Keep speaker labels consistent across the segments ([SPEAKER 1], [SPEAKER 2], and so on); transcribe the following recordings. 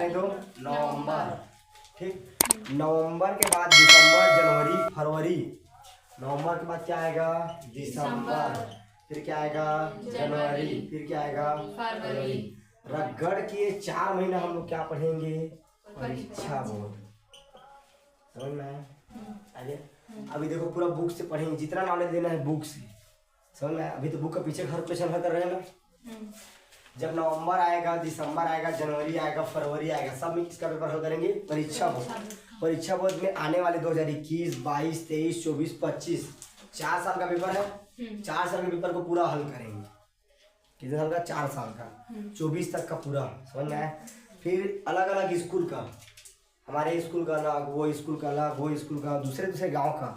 [SPEAKER 1] आने दो, नवंबर। ठीक, नवंबर के बाद दिसंबर, जनवरी, फरवरी। नवंबर के बाद क्या आएगा? दिसंबर। फिर क्या आएगा? जनवरी। फिर क्या आएगा? फरवरी। रगड़ के 4 महीना हम लोग क्या पढ़ेंगे? परीक्षा बोर्ड। समझ में आया? अभी देखो पूरा बुक से पढ़ेंगे, जितना नॉलेज लेना है बुक से। समझ में आया? अभी तो बुक का पीछे हर क्वेश्चन हल कर रहे हैं ना। जब नवंबर आएगा, दिसंबर आएगा, जनवरी आएगा, फरवरी आएगा, सब में किसका पेपर हल करेंगे? परीक्षा बोर्ड। परीक्षा बोर्ड में आने वाले 2021, 22, 23, 24, 25 4 साल का पेपर है। 4 साल के पेपर को पूरा हल करेंगे। कितने साल का? 4 साल का, 24 तक का पूरा। समझ में आया? फिर अलग अलग स्कूल का, हमारे स्कूल का अलग, वो स्कूल का अलग, वो स्कूल का, दूसरे दूसरे गांव का,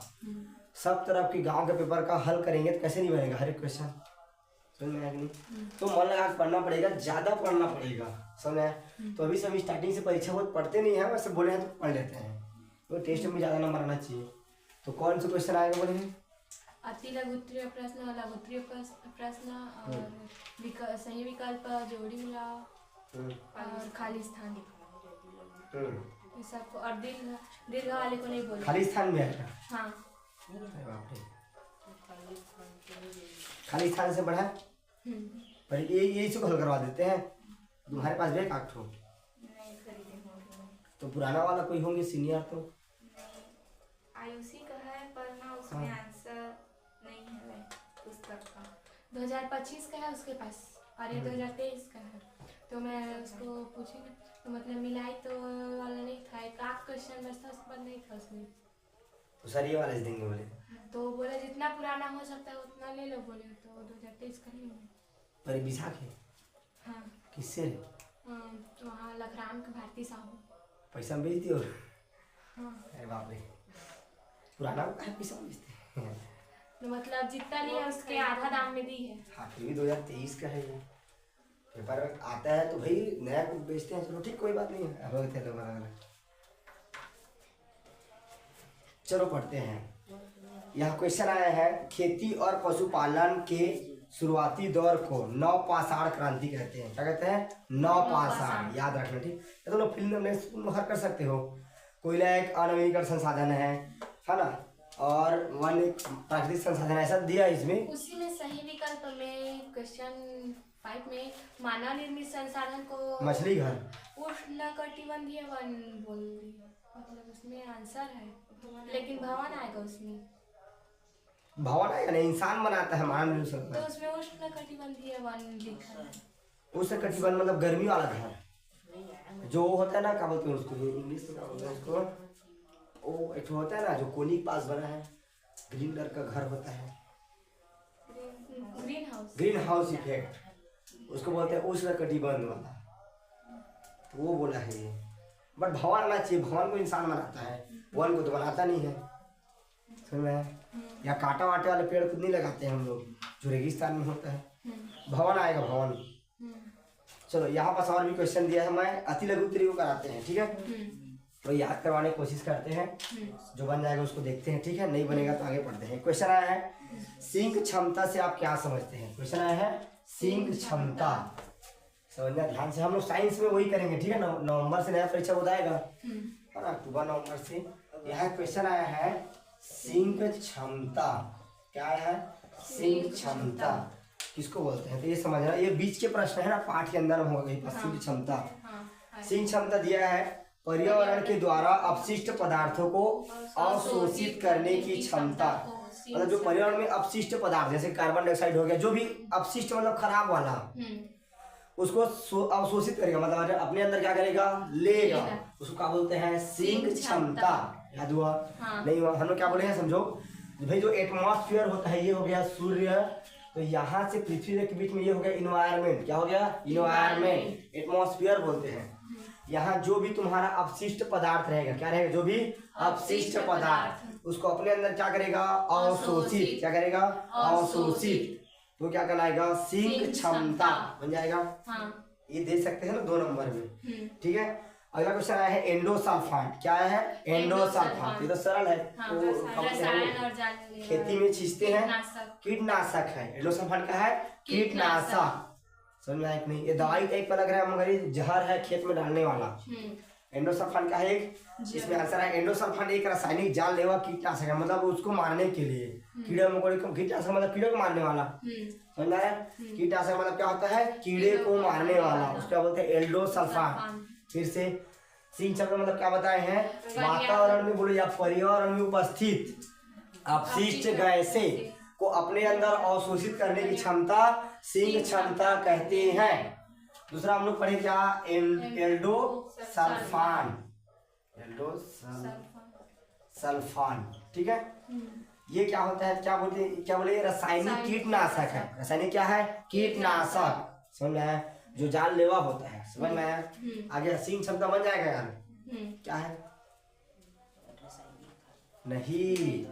[SPEAKER 1] सब तरफ के गांव के पेपर का हल करेंगे तो कैसे नहीं बनेगा हर एक क्वेश्चन। समझ में आया कि नहीं? तो मन लगा के पढ़ना पड़ेगा, ज्यादा पढ़ना पड़ेगा। समझ में आया? तो अभी सब स्टार्टिंग से परीक्षा बहुत पढ़ते नहीं है, वैसे बोले हैं तो पढ़ लेते हैं, तो टेस्ट में ज्यादा नंबर आना चाहिए। तो कौन से क्वेश्चन आएगा बोले हैं?
[SPEAKER 2] अति लघुत्तरीय प्रश्न, लघुत्तरीय प्रश्न और सही विकल्प, जोड़ी मिलाओ और खाली स्थान। ये सबको, और दीर्घ वाले को नहीं बोले।
[SPEAKER 1] खाली स्थान में आएगा?
[SPEAKER 2] हाँ।
[SPEAKER 1] खाली स्थान से बढ़ा पर ये इसको हल करवा देते हैं। तुम्हारे पास भी काट हो तो पुराना वाला कोई होंगे सीनियर तो
[SPEAKER 2] आयुषी का है पर ना उसमें आंसर नहीं है पुस्तक का। 2025 का है उसके पास और ये 2023 का है। तो मैं उसको पूछी ना, तो मतलब मिलाई तो वाला नहीं था, एक आध क्वेश्चन बस था, उसके बाद नहीं था उसमें।
[SPEAKER 1] तो सर ये वाला देंगे बोले,
[SPEAKER 2] तो बोले जितना पुराना हो सकता है उतना ले लो बोले। तो 2023 का नहीं है।
[SPEAKER 1] पर विशाख है?
[SPEAKER 2] हाँ।
[SPEAKER 1] किससे?
[SPEAKER 2] वहाँ लखराम के भारती साहू।
[SPEAKER 1] पैसा में बेचती हो?
[SPEAKER 2] हाँ।
[SPEAKER 1] अरे बाप रे, पुराना पैसा बेचते हैं।
[SPEAKER 2] तो मतलब जितना लिया उसके आधा दाम में दी है।
[SPEAKER 1] हाँ फिर भी 2023 का है ये पेपर आता है तो भाई नया को बेचते हैं। चलो ठीक, कोई बात नहीं है, अलग थे लोग अलग। चलो पढ़ते हैं। यह क्वेश्चन आया है, खेती और पशुपालन के शुरुआती दौर को नवपाषाण क्रांति कहते हैं। क्या कहते हैं? नवपाषाण। याद रखना ठीक है। तो लोग फिल्म में हर कर सकते हो। कोयला एक अनवीनीकरण संसाधन है ना, और वन एक प्राकृतिक संसाधन, ऐसा दिया इसमें।
[SPEAKER 2] उसी में सही विकल्प में क्वेश्चन 5 में मानव निर्मित संसाधन को
[SPEAKER 1] मछली घर,
[SPEAKER 2] उष्णकटिबंधीय वन बोल दिया। मतलब उसमें आंसर है, लेकिन भवन आएगा उसमें।
[SPEAKER 1] भवन आएगा नहीं, इंसान बनाता है मानव निर्मित संसाधन।
[SPEAKER 2] तो उसमें उष्णकटिबंधीय वन लिखा है।
[SPEAKER 1] उष्णकटिबंध मतलब गर्मी वाला घर जो होता है ना, क्या बोलते हैं उसको इंग्लिश में, क्या बोलते हैं उसको, वो एक होता है ना जो कोनी के पास बना है, ग्रीन कलर का घर होता है, ग्रीन हाउस इफेक्ट, उसको बोलते हैं उष्णकटिबंध वाला। तो वो बोला है ये। बट भवन आना चाहिए, भवन को इंसान बनाता है, वन को तो बनाता नहीं है। समझ में? या कांटा वाटे वाले पेड़ खुद नहीं लगाते हैं हम लोग, जो रेगिस्तान में होता है। भवन आएगा, भवन। चलो यहाँ पास और भी क्वेश्चन दिया है, मैं अति लघु उत्तरीय को कराते हैं, ठीक है? तो याद करवाने की कोशिश करते हैं, जो बन जाएगा उसको देखते हैं, ठीक है? नहीं बनेगा तो आगे पढ़ते हैं। क्वेश्चन आया है, सिंक क्षमता से आप क्या समझते हैं? क्वेश्चन आया है सिंक क्षमता। समझना ध्यान से, हम लोग साइंस में वही करेंगे, ठीक है? नवंबर से नया परीक्षा होता है ना, अक्टूबर नवंबर से। यहाँ क्वेश्चन आया है सिंक क्षमता। क्या है? सिंक क्षमता किसको बोलते हैं? तो ये समझना, ये बीच के प्रश्न है ना, पाठ के अंदर में होगा सिंक क्षमता। सिंक क्षमता दिया है, पर्यावरण के द्वारा अपशिष्ट पदार्थों को अवशोषित करने की क्षमता। मतलब जो पर्यावरण में अपशिष्ट पदार्थ जैसे कार्बन डाइऑक्साइड हो गया, जो भी अपशिष्ट मतलब खराब वाला, उसको अवशोषित करेगा, मतलब अपने अंदर क्या करेगा? लेगा। उसको क्या बोलते हैं? सिंक क्षमता। याद हुआ? नहीं हुआ? हम लोग क्या बोले हैं समझो भाई, जो एटमॉस्फेयर होता है ये हो गया सूर्य, तो यहाँ से पृथ्वी के बीच में ये हो गया इन्वायरमेंट। क्या हो गया? इन्वायरमेंट, एटमॉस्फेयर बोलते हैं। यहाँ जो भी तुम्हारा अपशिष्ट पदार्थ रहेगा, क्या रहेगा? जो भी अपशिष्ट पदार्थ, उसको अपने अंदर क्या करेगा? अवशोषित। क्या करेगा? अवशोषित। तो क्या कहलाएगा? सिंक क्षमता बन जाएगा। ये दे सकते हैं ना 2 नंबर में, ठीक है? अगला क्वेश्चन आया है एंडोसल्फान। क्या है? एंडोसल्फान। ये तो सरल है, खेती में छींचते हैं, कीटनाशक है। एंडोसल्फान क्या है? कीटनाशक। समझ में आया कि नहीं? ये दवाई टाइप का लग रहा है मगर ये जहर है खेत में डालने वाला। एंडोसल्फान क्या है एक, इसमें आंसर है एंडोसल्फान एक रासायनिक जानलेवा कीटनाशक है, मतलब उसको मारने के लिए, कीड़े मकोड़े को, कीटनाशक मतलब कीड़े को मारने वाला, समझ में आया? कीटनाशक मतलब क्या होता है, कीड़े को मारने वाला, उसको बोलते हैं एंडोसल्फान। फिर से सिंह शब्द मतलब क्या बताए हैं, वातावरण में बोलो या पर्यावरण में उपस्थित अपशिष्ट गैसें को अपने अंदर अवशोषित करने की क्षमता सिंह क्षमता कहते हैं। दूसरा हम लोग पढ़े क्या, एल्डोसल्फान, एल्डोसल्फान, ठीक है। ये क्या होता है, क्या बोले रासायनिक कीटनाशक है। रासायनिक क्या है, कीटनाशक, समझ में आया? जो जानलेवा होता है, समझ में आया? आगे सिंह क्षमता बन जाएगा यार, क्या है, नहीं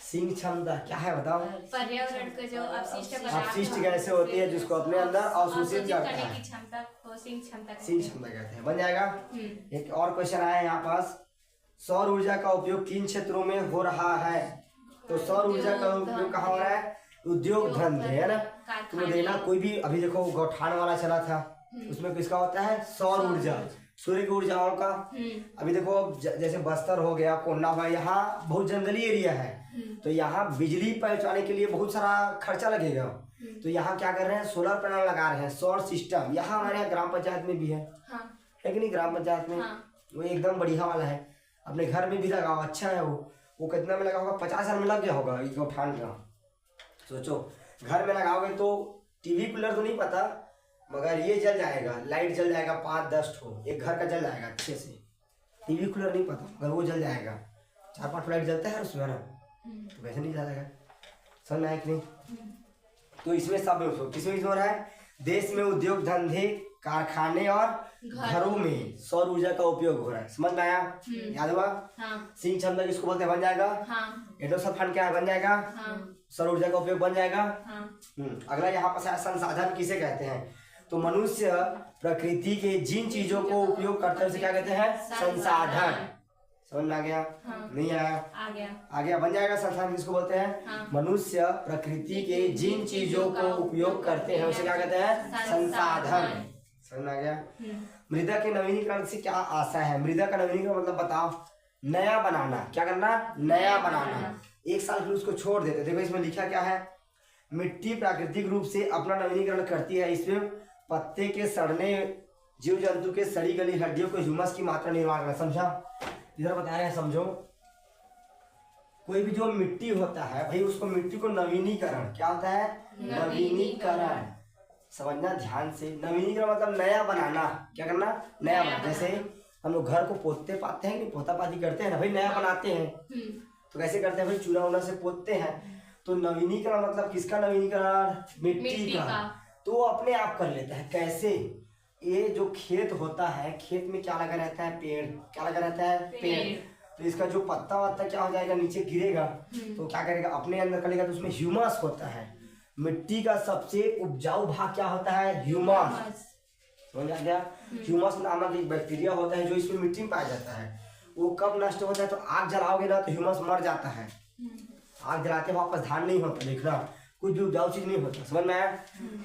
[SPEAKER 1] सिंह क्षमता क्या है बताओ,
[SPEAKER 2] पर्यावरण का जो
[SPEAKER 1] अपशिष्ट गैसें होती है जिसको अपने अंदर अवशोषित करता है,
[SPEAKER 2] क्षमता को सिंह क्षमता
[SPEAKER 1] कहते हैं। बन जाएगा। एक और क्वेश्चन आया यहाँ पास, सौर ऊर्जा का उपयोग किन क्षेत्रों में हो रहा है? तो सौर ऊर्जा का उपयोग कहाँ हो रहा है, उद्योग धंधे, है ना। तुम्हें देना कोई भी, अभी देखो गौठान वाला चला था, उसमें किसका होता है, सौर ऊर्जा, सूर्य की ऊर्जाओं का। अभी देखो जैसे बस्तर हो गया, कोंडा हुआ, यहाँ बहुत जंगली एरिया है, तो यहाँ बिजली पहुंचाने के लिए बहुत सारा खर्चा लगेगा, तो यहाँ क्या कर रहे हैं, सोलर पैनल लगा रहे हैं, सौर सिस्टम। यहाँ हमारे यहाँ ग्राम पंचायत में भी है कि नहीं, ग्राम पंचायत में वो एकदम बढ़िया वाला है, अपने घर में भी लगाओ, अच्छा है वो कितना में लगा होगा, 50 साल में लग गया होगा एक गौठान का। सोचो घर में लगाओगे तो टीवी कूलर तो नहीं पता, मगर ये जल जाएगा, लाइट जल जाएगा 5-10 ठो, एक घर का जल जाएगा अच्छे से। टीवी कूलर नहीं पता मगर वो जल जाएगा, 4-5 लाइट जलता है उसमें ना, तो वैसे नहीं जाएगा, समझ में आया कि नहीं? तो इसमें सब किसमें हो रहा है, देश में उद्योग धंधे, कारखाने और घरों में सौर ऊर्जा का उपयोग हो रहा है, समझ में आया? याद हुआ? सिंह क्षमता किसको बोलते हैं, बन जाएगा। एंडोसल्फान क्या है, बन जाएगा। सौर ऊर्जा का उपयोग बन जाएगा। अगला यहाँ पर संसाधन किसे कहते हैं, तो मनुष्य प्रकृति के जिन चीजों को उपयोग करते हैं उसे क्या कहते हैं, संसाधन। समझ में आ गया? नहीं आया? आ गया। बन जाएगा। संसाधन किसको बोलते हैं, मनुष्य प्रकृति के जिन चीजों को उपयोग करते हैं उसे क्या कहते हैं, संसाधन। समझ में आ गया? मृदा के नवीनीकरण से क्या आशा है, मृदा का नवीनीकरण मतलब बताओ, नया बनाना, क्या करना, नया बनाना। एक साल फिर उसको छोड़ देते। देखो इसमें लिखा क्या है, मिट्टी प्राकृतिक रूप से अपना नवीनीकरण करती है, इसमें पत्ते के सड़ने, जीव जंतु के सड़ी गली हड्डियों को ह्यूमस की मात्रा निर्माण करना। समझा? इधर बता रहे हैं, समझो। कोई भी जो मिट्टी होता है भाई, उसको मिट्टी को नवीनीकरण, क्या होता है, नवीनीकरण। समझना ध्यान से, नवीनीकरण मतलब नया बनाना, क्या करना, नया बनाना। जैसे हम लोग घर को पोतते पाते हैं, नहीं पोता पाती करते हैं ना भाई, नया बनाते हैं, तो कैसे करते हैं भाई, चूना वूना से पोतते हैं। तो नवीनीकरण मतलब किसका नवीनीकरण, मिट्टी का। तो वो अपने आप कर लेता है। कैसे, ये जो खेत होता है, खेत में क्या लगा रहता है, पेड़, क्या लगा रहता है, पेड़। तो इसका जो पत्ता वत्ता क्या हो जाएगा, नीचे गिरेगा, तो क्या करेगा, अपने अंदर करेगा, तो उसमें ह्यूमस होता है। मिट्टी का सबसे उपजाऊ भाग क्या होता है, ह्यूमस। समझ आ गया? ह्यूमस नामक एक बैक्टीरिया होता है जो इसमें मिट्टी में पाया जाता है। वो कब नष्ट होता है, तो आग जलाओगे ना तो ह्यूमस मर जाता है। आग जलाते वापस धान नहीं होता, देखना कुछ भी उपजाऊ चीज नहीं होता। समझ में आया?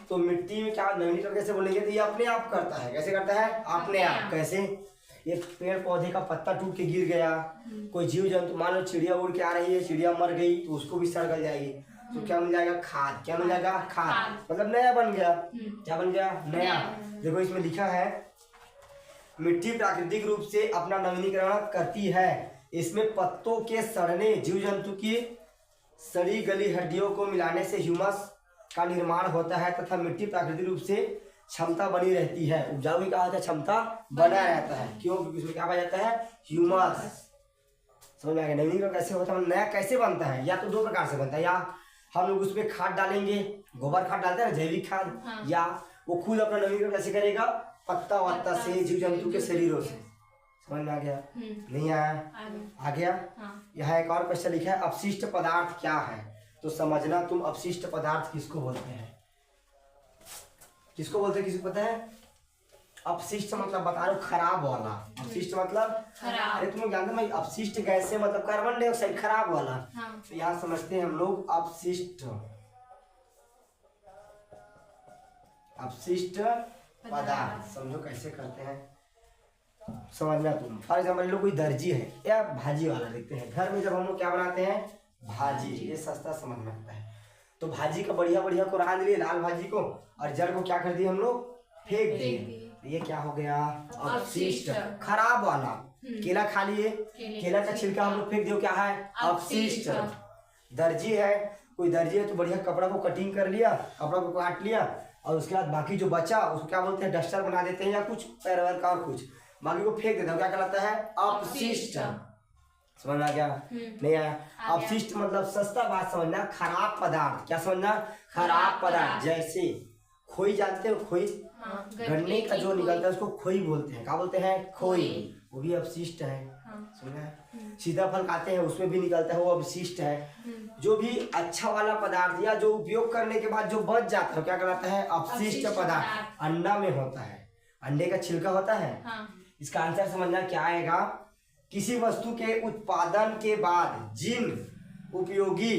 [SPEAKER 1] तो मिट्टी में क्या नवीनीकरण कैसे बोलेंगे, तो ये अपने आप करता है। कैसे करता है, अपने आप। कैसे, एक पेड़ पौधे का पत्ता टूट के गिर गया, कोई जीव जंतु, मान लो चिड़िया उड़ के आ रही है, चिड़िया मर गई तो उसको भी सड़ गल जाएगी, तो क्या मिल जाएगा, खाद। क्या मिल जाएगा, खाद। मतलब नया बन गया। क्या बन गया, नया। देखो इसमें लिखा है, मिट्टी प्राकृतिक रूप से अपना नवीनीकरण करती है, इसमें पत्तों के सड़ने, जीव जंतु की सड़ी गली हड्डियों को मिलाने से ह्यूमस का निर्माण होता है तथा मिट्टी प्राकृतिक रूप से क्षमता बनी रहती है। उपजाऊ का होता है, क्षमता बना रहता है। क्यों, क्योंकि उसमें क्या पाया जाता है, ह्यूमस। समझ में आ गया? नवीनीकरण कैसे होता है, नया कैसे बनता है, या तो दो प्रकार से बनता है, या हम लोग उसमें खाद डालेंगे, गोबर खाद डालते हैं ना, जैविक खाद, या वो खुद अपना नवीनीकरण कैसे करेगा, पत्ता वत्ता से, जीव जंतु के शरीरों से। समझ में आ गया? नहीं आया? आ गया। यहाँ एक और क्वेश्चन लिखा है, अपशिष्ट पदार्थ क्या है, तो समझना तुम, अपशिष्ट पदार्थ किसको बोलते हैं, किसको बोलते हैं, किसको पता है? अपशिष्ट मतलब बता रहा हूँ, खराब वाला। अपशिष्ट मतलब खराब। अरे तुम जानते हो, अपशिष्ट गैस से मतलब कार्बन डाइऑक्साइड, खराब वाला। तो यहाँ समझते हैं हम लोग अपशिष्ट। अपशिष्ट पदार्थ। समझो कैसे करते हैं, समझना तुम। फॉर एग्जाम्पल लोग कोई दर्जी है या भाजी वाला देखते हैं, घर में जब हम लोग क्या बनाते हैं, भाजी, ये सस्ता समझ में आता है। तो भाजी का बढ़िया बढ़िया को रांध लिए, लाल भाजी को, और जड़ को क्या कर दिए हम लोग, फेंक दिए। ये क्या हो गया, अपशिष्ट, खराब वाला। केला खा लिए, केला का छिलका हम लोग फेंक दिए, क्या है, अपशिष्ट। दर्जी है, कोई दर्जी है तो बढ़िया कपड़ा को कटिंग कर लिया, कपड़ा को काट लिया, और उसके बाद बाकी जो बचा उसको क्या बोलते हैं, डस्टर बना देते हैं या कुछ पैरवर का और कुछ, बाकी को फेंक देते हैं, क्या कहलाता है, अपशिष्ट। समझ में आ गया, नहीं आया? अपशिष्ट मतलब सस्ता बात समझना, खराब पदार्थ। क्या समझना, खराब पदार्थ। जैसे खोई, जानते हो खोई, गन्ने का जो निकलता है उसको खोई बोलते हैं। क्या बोलते हैं, खोई, वो भी अपशिष्ट है। सुना है? सीताफल खाते हैं उसमें भी निकलता है, वो अपशिष्ट है। जो भी अच्छा वाला पदार्थ या जो उपयोग करने के बाद जो बच जाता है क्या कहलाता है, अपशिष्ट पदार्थ। अंडा में होता है, अंडे का छिलका होता है। इसका आंसर समझना क्या आएगा, किसी वस्तु के उत्पादन के बाद जिन उपयोगी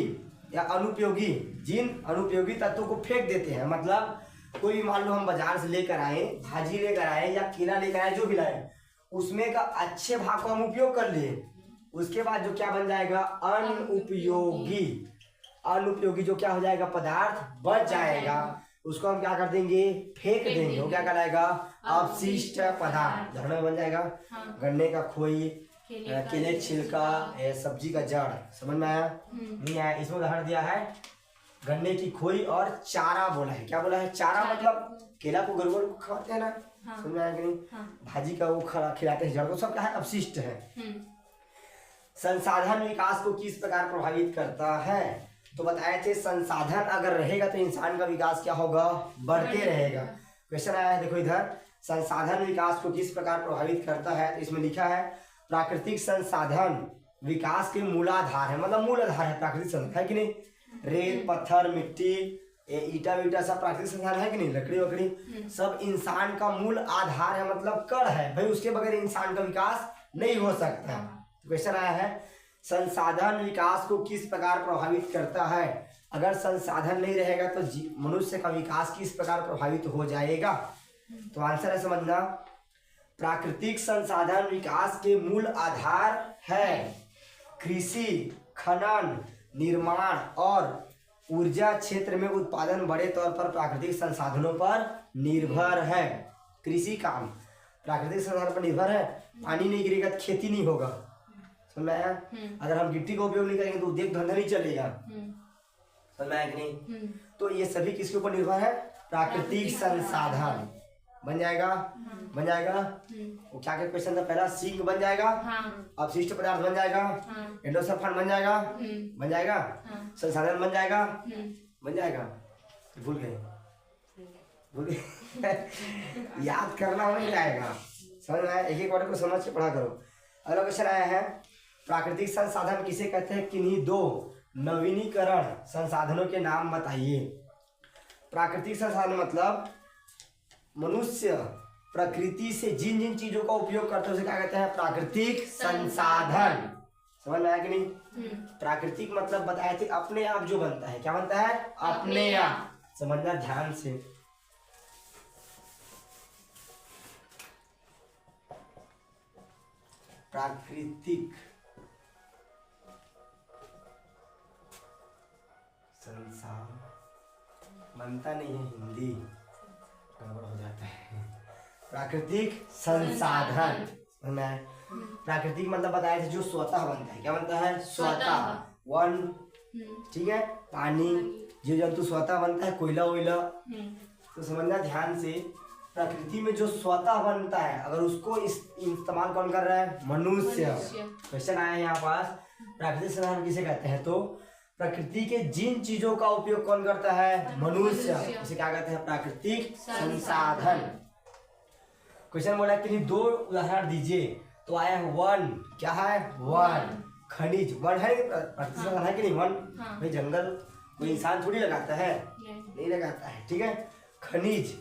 [SPEAKER 1] या अनुपयोगी, जिन अनुपयोगी तत्वों को फेंक देते हैं। मतलब कोई मान लो हम बाजार से लेकर आए, भाजी लेकर आए या केला लेकर आए, जो भी लाए, उसमें का अच्छे भाग को हम उपयोग कर लिए, उसके बाद जो क्या बन जाएगा, अनुपयोगी। अनुपयोगी जो क्या हो जाएगा, पदार्थ बच जाएगा, उसको हम क्या कर देंगे, फेंक देंगे, वो क्या कहलाएगा, अपशिष्ट पदार्थ। उदाहरण बन जाएगा गन्ने का खोई, केले छिलका, सब्जी का जड़। समझ में आया, नहीं आया? इसमें उदाहरण दिया है गन्ने की खोई और चारा बोला है। क्या बोला है, चारा मतलब केला को गरुड़ को खाते हैं ना, समझ में आया कि नहीं? भाजी का वो खिलाते हैं, जड़ को, सब क्या है, अपशिष्ट है। संसाधन विकास को किस प्रकार प्रभावित करता है, तो बताए थे संसाधन अगर रहेगा तो इंसान का विकास क्या होगा, बढ़ते रहेगा। क्वेश्चन आया है, देखो इधर, संसाधन विकास को किस प्रकार प्रभावित करता है, तो इसमें लिखा है प्राकृतिक संसाधन विकास के मूलाधार है। मतलब मूल आधार है प्राकृतिक संसाधन, है कि नहीं? रेत, पत्थर, मिट्टी, ईटा वीटा सब प्राकृतिक संसाधन है कि नहीं, लकड़ी वकड़ी सब इंसान का मूल आधार है, मतलब कड़ है भाई, उसके बगैर इंसान का विकास नहीं हो सकता। क्वेश्चन आया है संसाधन विकास को किस प्रकार प्रभावित करता है, अगर संसाधन नहीं रहेगा तो मनुष्य का विकास किस प्रकार प्रभावित हो जाएगा। तो आंसर है समझना, प्राकृतिक संसाधन विकास के मूल आधार है। कृषि, खनन, निर्माण और ऊर्जा क्षेत्र में उत्पादन बड़े तौर पर प्राकृतिक संसाधनों पर निर्भर है। कृषि काम प्राकृतिक संसाधन पर निर्भर है, पानी नहीं गिरेगा तो खेती नहीं होगा, समझ में आया? अगर हम गिट्टी का उपयोग नहीं करेंगे तो उद्योग धंधा नहीं चलेगा, समझ में आया कि नहीं? तो ये सभी किसके ऊपर निर्भर है, प्राकृतिक संसाधन। बन जाएगा, बन जाएगा। वो क्या क्या क्वेश्चन था, पहला सिंक बन जाएगा, अपशिष्ट पदार्थ बन जाएगा, एंडोसल्फान बन जाएगा, बन जाएगा, संसाधन बन जाएगा, बन जाएगा। भूल गए, भूल गए याद करना हो नहीं जाएगा, समझ में आया? एक एक वर्ड को समझ के पढ़ा करो। अगला क्वेश्चन आया है, प्राकृतिक संसाधन किसे कहते हैं, किन्हीं दो नवीनीकरण संसाधनों के नाम बताइए। प्राकृतिक संसाधन मतलब मनुष्य प्रकृति से जिन जिन चीजों का उपयोग करते हैं उसे क्या कहते हैं, प्राकृतिक संसाधन। समझ में आया कि नहीं? प्राकृतिक मतलब बताए थे अपने आप जो बनता है, क्या बनता है, अपने आप। समझना ध्यान से, प्राकृतिक संसाधन बनता नहीं है, हिंदी गड़बड़ हो जाता है। प्राकृतिक संसाधन, प्राकृतिक मतलब बताया था जो स्वतः बनता है, क्या बनता है, स्वतः। वन, ठीक है, पानी, जीव जंतु स्वतः बनता है, कोयला वोयला। तो समझना ध्यान से, प्रकृति में जो स्वतः बनता है अगर उसको इस्तेमाल कौन कर रहा है, मनुष्य। क्वेश्चन आया है यहाँ पास, प्राकृतिक संसाधन किसे कहते हैं, तो प्रकृति के जिन चीजों का उपयोग कौन करता है, मनुष्य, इसे क्या कहते हैं, प्राकृतिक संसाधन। क्वेश्चन बोला कि दो उदाहरण दीजिए, तो आया है वन, क्या है, वन। खनिज, वन है प्राकृतिक संसाधन है कि नहीं, वन भाई जंगल कोई इंसान थोड़ी लगाता है, नहीं लगाता है, ठीक है। खनिज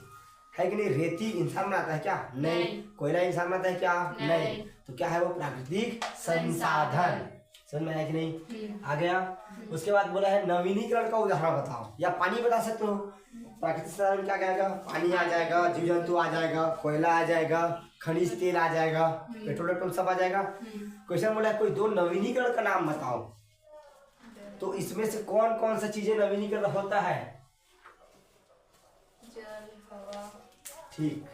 [SPEAKER 1] है कि नहीं, रेती इंसान बनाता है क्या, नहीं। कोयला इंसान बनाता है क्या, नहीं। तो क्या है वो, प्राकृतिक संसाधन। समझ में आया कि नहीं, आ गया। उसके बाद बोला है नवीनीकरण का उदाहरण बताओ, या पानी बता सकते हो, प्राकृतिक संसाधन में क्या क्या आएगा? पानी आ जाएगा, जीव जंतु आ जाएगा, कोयला आ जाएगा, खनिज तेल आ जाएगा, पेट्रोल वेट्रोल सब आ जाएगा। क्वेश्चन बोला है कोई दो नवीनीकरण का नाम बताओ, तो इसमें से कौन कौन सा चीजें नवीनीकरण होता है?
[SPEAKER 2] जल, हवा।
[SPEAKER 1] ठीक,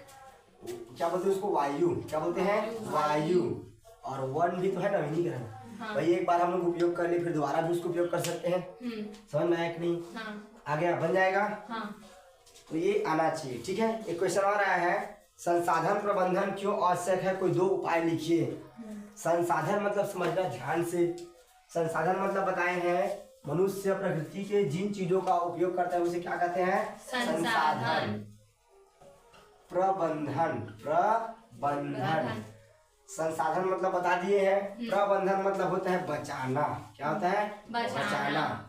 [SPEAKER 1] क्या बोलते हैं उसको? वायु। क्या बोलते हैं? वायु। और वन भी तो है नवीनीकरण।
[SPEAKER 2] हाँ।
[SPEAKER 1] भाई एक बार हम लोग उपयोग कर लिए, फिर दोबारा भी उसको उपयोग कर सकते हैं। समझ में आया कि नहीं?
[SPEAKER 2] हाँ।
[SPEAKER 1] आ गया, बन जाएगा।
[SPEAKER 2] हाँ।
[SPEAKER 1] तो ये आना चाहिए। ठीक है, एक क्वेश्चन और आया है, संसाधन प्रबंधन क्यों आवश्यक है? कोई दो उपाय लिखिए। संसाधन मतलब समझना ध्यान से। संसाधन मतलब बताए हैं मनुष्य प्रकृति के जिन चीजों का उपयोग करता है उसे क्या कहते हैं?
[SPEAKER 2] संसाधन।
[SPEAKER 1] प्रबंधन, प्रबंधन। संसाधन मतलब बता दिए हैं, प्रबंधन मतलब होता है बचाना। क्या होता है?
[SPEAKER 2] बचाना।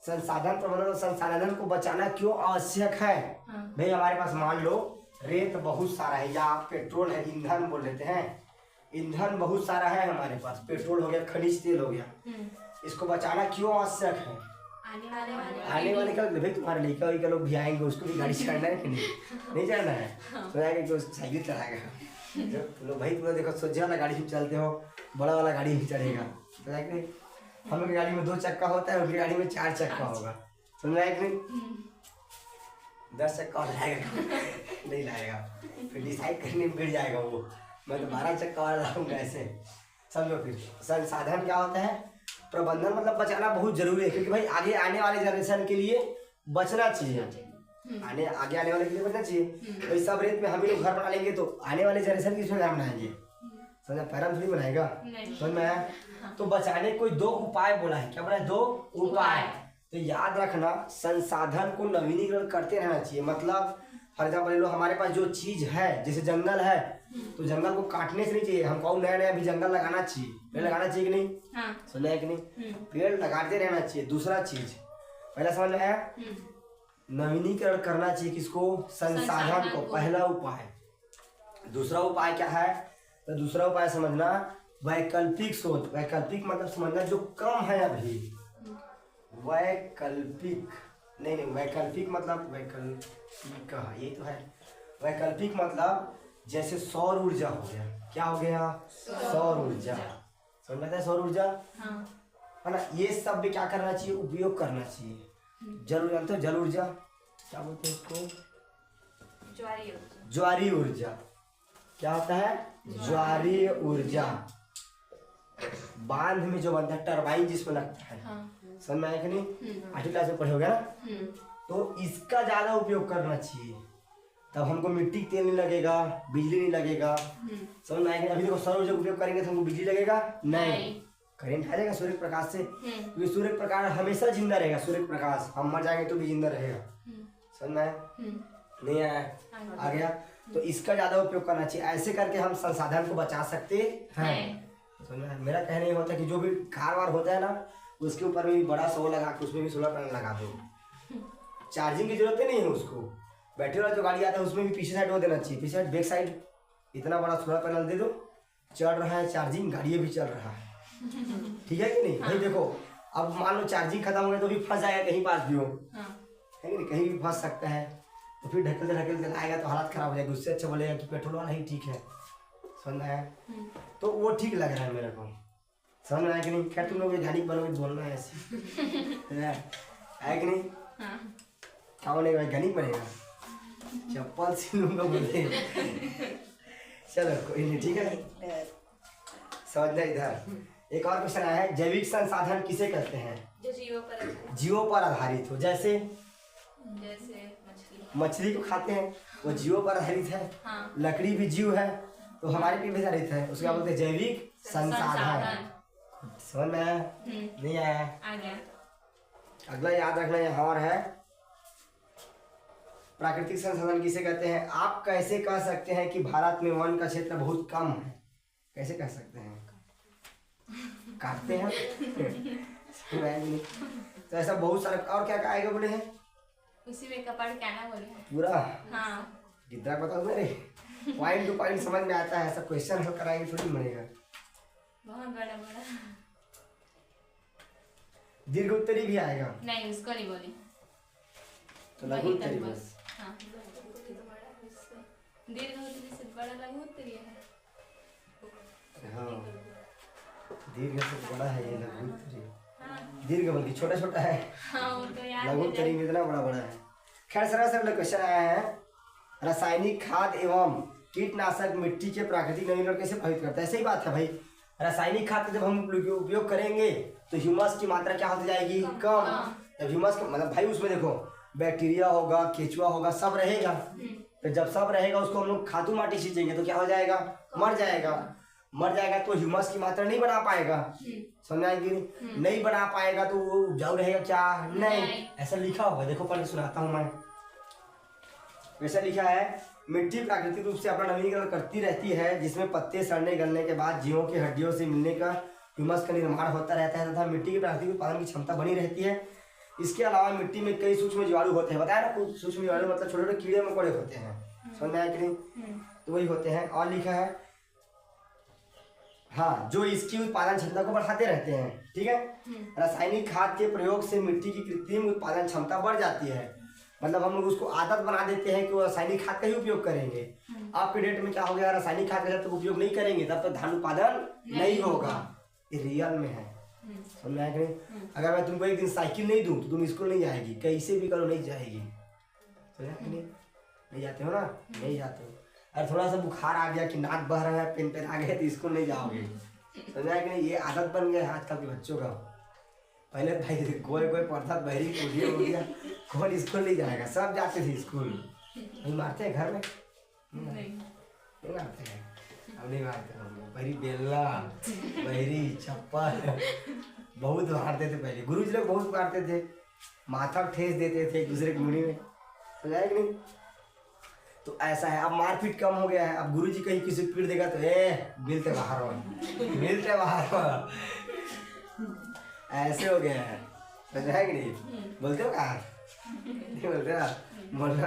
[SPEAKER 1] संसाधन प्रबंधन और संसाधन को बचाना क्यों आवश्यक है? भाई हमारे पास मान लो रेत बहुत सारा है, या पेट्रोल है, ईंधन बोल लेते हैं, ईंधन बहुत सारा है हमारे पास, पेट्रोल हो गया, खनिज तेल हो गया, इसको बचाना क्यों आवश्यक है? आने वाले कल भाई तुम्हारे लड़का वही लोग भी आएंगे, उसको भी गाड़ी चढ़ना है कि नहीं जाना है? तो आएंगे कि साइकिल चलाएगा तो भाई तुम देखो सोचे वाला गाड़ी में चलते हो, बड़ा वाला गाड़ी भी चढ़ेगा। तो हम लोग की गाड़ी में 2 चक्का होता है, उनकी गाड़ी में 4 चक्का होगा। समझ में आया कि नहीं? 10 चक्का और लाएगा नहीं लाएगा, फिर डिसाइड करने में गिर जाएगा वो। मैं तो 12 चक्का वाला लाऊंगा ऐसे। समझो फिर संसाधन क्या होता है? प्रबंधन मतलब बचाना बहुत जरूरी है, क्योंकि भाई आगे आने वाले जनरेशन के लिए बचना चाहिए। आगे आने वाले के लिए बचना चाहिए। तो इस सब रेत में हम ही लोग घर बना लेंगे तो आने वाले जनरेशन किसमें घर बनाएंगे? समझा? पैरम थोड़ी बनाएगा। समझ में आया? तो बचाने कोई 2 उपाय बोला है। क्या बोला है? 2 उपाय। तो याद रखना, संसाधन को नवीनीकरण करते रहना चाहिए। मतलब फॉर एग्जाम्पल लो, हमारे पास जो चीज है, जैसे जंगल है, तो जंगल को काटने से नहीं चाहिए, हमको नया नया भी जंगल लगाना चाहिए। पेड़ लगाना चाहिए कि नहीं? हाँ। सुना है कि नहीं? पेड़ लगाते रहना चाहिए। दूसरा चीज पहला समझ में आया, नवीनीकरण करना चाहिए किसको? संसाधन को, पहला उपाय। दूसरा उपाय क्या है? तो दूसरा उपाय समझना, वैकल्पिक सोच। वैकल्पिक मतलब समझना जो कम है अभी। वैकल्पिक नहीं, वैकल्पिक मतलब वैकल्पिक ये तो है। वैकल्पिक मतलब जैसे सौर ऊर्जा हो गया। क्या हो गया? सौर ऊर्जा। समझ में आता है? सौर ऊर्जा है ना, ये सब भी क्या करना चाहिए? उपयोग करना चाहिए। जल जानते हो? जल ऊर्जा क्या बोलते हैं इसको? ज्वारीय ऊर्जा। क्या होता है? ज्वारीय ऊर्जा। बांध में जो बनता है, टरबाइन जिसमें लगता है। समझ में आया कि नहीं? 8वीं क्लास में पढ़े होगे ना? तो इसका ज्यादा उपयोग करना चाहिए, तब हमको मिट्टी तेल नहीं लगेगा, बिजली नहीं लगेगा। समझ में आएगा? अभी देखो सौर ऊर्जा उपयोग करेंगे तो हमको बिजली लगेगा नहीं, करंट आ जाएगा सूर्य प्रकाश से, क्योंकि सूर्य प्रकाश हमेशा जिंदा रहेगा। सूर्य प्रकाश हम मर जाएंगे तो भी जिंदा रहेगा। समझ में आया? नहीं आया? आ गया? तो इसका ज्यादा उपयोग करना चाहिए। ऐसे करके हम संसाधन को बचा सकते हैं। समझ में? मेरा कहना ये होता है कि जो भी कार वार होता है ना, उसके ऊपर भी बड़ा सौ लगा के उसमें भी सोलर पैनल लगा दो। चार्जिंग की जरूरत नहीं है उसको। बैटरी वाला जो गाड़ी आता है उसमें भी पीछे साइड वो देना चाहिए, पीछे साइड बैक साइड इतना बड़ा सोलर पैनल दे दो, चल रहा है चार्जिंग, गाड़ी भी चल रहा है। ठीक है कि नहीं? भाई देखो, अब मान लो चार्जिंग खत्म हो गया तो भी फंस जाएगा, कहीं पास भी हो, है कि नहीं? कहीं भी फंस सकता है, तो फिर ढकेलते ढकेलते लाएगा तो हालत खराब हो जाएगी। उससे अच्छा बोलेगा कि पेट्रोल वाला ही ठीक है। समझ में आया? तो वो ठीक लग रहा है मेरे को। समझ में आया कि नहीं? खैर तुम लोग वैज्ञानिक बनोगे, बोलना है ऐसे है कि नहीं? क्या बनेगा? वैज्ञानिक बनेगा, चप्पल से लूंगा बोले। चलो कोई नहीं, ठीक है, समझना। इधर एक और क्वेश्चन आया है, जैविक संसाधन किसे कहते हैं?
[SPEAKER 2] जो
[SPEAKER 1] जीवों पर आधारित हो। जैसे मछली को खाते हैं, वो जीवों पर आधारित है। लकड़ी भी जीव है, तो हमारे पे भी आधारित है, उसको क्या बोलते हैं? जैविक संसाधन। समझ में आया? नहीं आया?
[SPEAKER 2] आ गया।
[SPEAKER 1] अगला याद रखना यहाँ और है, प्राकृतिक संसाधन किसे कहते हैं? आप कैसे कह सकते हैं कि भारत में वन का क्षेत्र बहुत कम है? कैसे कह सकते हैं? काटते हैं तो ऐसा बहुत सारा। और क्या आएगा बोले हैं?
[SPEAKER 2] उसी में कपड़ क्या ना बोले
[SPEAKER 1] पूरा।
[SPEAKER 2] हाँ,
[SPEAKER 1] कितना बताओ मेरे, पॉइंट टू पॉइंट समझ में आता है। ऐसा क्वेश्चन हल कराएंगे थोड़ी बनेगा।
[SPEAKER 2] बहुत बड़ा।
[SPEAKER 1] दीर्घ उत्तरी भी आएगा।
[SPEAKER 2] नहीं, उसको नहीं बोली।
[SPEAKER 1] तो लघु उत्तरी में
[SPEAKER 2] बस हाँ दीर्घ उत्तरी से बड़ा लघु उत्तरी है।
[SPEAKER 1] हाँ दीर्घ से बड़ा है ये लघु उत्तरी।
[SPEAKER 2] हाँ
[SPEAKER 1] दीर्घ बल्कि छोटा छोटा है,
[SPEAKER 2] हाँ वो तो याद
[SPEAKER 1] लघु
[SPEAKER 2] है
[SPEAKER 1] उत्तरी में इतना बड़ा बड़ा है। खैर सरल क्वेश्चन आया है, रासायनिक खाद एवं कीटनाशक मिट्टी के प्राकृतिक नवीनीकरण कैसे प्रभावित करता है। सही बात है भाई, रासायनिक खाद का जब हम उपयोग करेंगे तो ह्यूमस की मात्रा क्या होती जाएगी, कम। जब ह्यूमस का मतलब भाई उसमें देखो बैक्टीरिया होगा, केचुआ होगा, सब रहेगा। तो जब सब रहेगा उसको हम लोग खातू माटी सींचेंगे तो क्या हो जाएगा, मर जाएगा। मर जाएगा तो ह्यूमस की मात्रा नहीं बना पाएगा, समझ आएगी नहीं बना पाएगा तो वो उपजाऊ रहेगा क्या, नहीं। ऐसा लिखा होगा, देखो पढ़ के सुनाता हूँ मैं। वैसा लिखा है, मिट्टी प्राकृतिक रूप से अपना नवीनीकरण करती रहती है, जिसमें पत्ते सड़ने गलने के बाद जीवों की हड्डियों से मिलने का ह्यूमस का निर्माण होता रहता है तथा मिट्टी की प्राकृतिक उत्पादन की क्षमता बनी रहती है। इसके अलावा मिट्टी में कई सूक्ष्म जीवाणु होते हैं, बताया ना, कुछ सूक्ष्म जीवाणु मतलब छोटे छोटे कीड़े मकोड़े होते हैं, समझ में आया कि नहीं, तो वही होते हैं। और लिखा है हाँ, जो इसकी उत्पादन क्षमता को बढ़ाते रहते हैं, ठीक है। रासायनिक खाद के प्रयोग से मिट्टी की कृत्रिम उत्पादन क्षमता बढ़ जाती है, मतलब हम लोग उसको आदत बना देते हैं कि वो रासायनिक खाद का ही उपयोग करेंगे। अब के डेट में क्या हो गया, रासायनिक खाद का जब तक उपयोग नहीं करेंगे तब तक धान उत्पादन नहीं होगा। ये रियल में है, समझ में आया कि नहीं। अगर मैं तुमको एक दिन साइकिल नहीं दूं तो तुम स्कूल नहीं जाएगी, कैसे भी करो नहीं जाएगी, समझ कि नहीं जाते हो ना, नहीं जाते हो। अरे थोड़ा सा बुखार आ गया कि नाक बह रहा है, पेन पेन आ गया तो स्कूल नहीं जाओगे, समझ आया कि नहीं। ये आदत बन गया है आजकल के बच्चों का। पहले भाई कोई पढ़ता बहरी कूदिया उदिया, कौन स्कूल नहीं जाएगा, सब जाते थे स्कूल। नहीं मारते हैं घर में, नहीं मारते हैं, अब नहीं मारते हम लोग। बहरी बेलना, बहरी चप्पल बहुत मारते थे पहले, गुरुजी लोग बहुत मारते थे, माथा ठेस देते थे एक दूसरे की मुड़ी में, समझाया कि नहीं। तो ऐसा है, अब मारपीट कम हो गया है। अब गुरुजी कहीं किसी को पीट देगा तो मिलते बाहर हो, मिलते बाहर हो, ऐसे हो गया है, समझ है कि नहीं। बोलते हो कहा नहीं बोलते ना, बोलना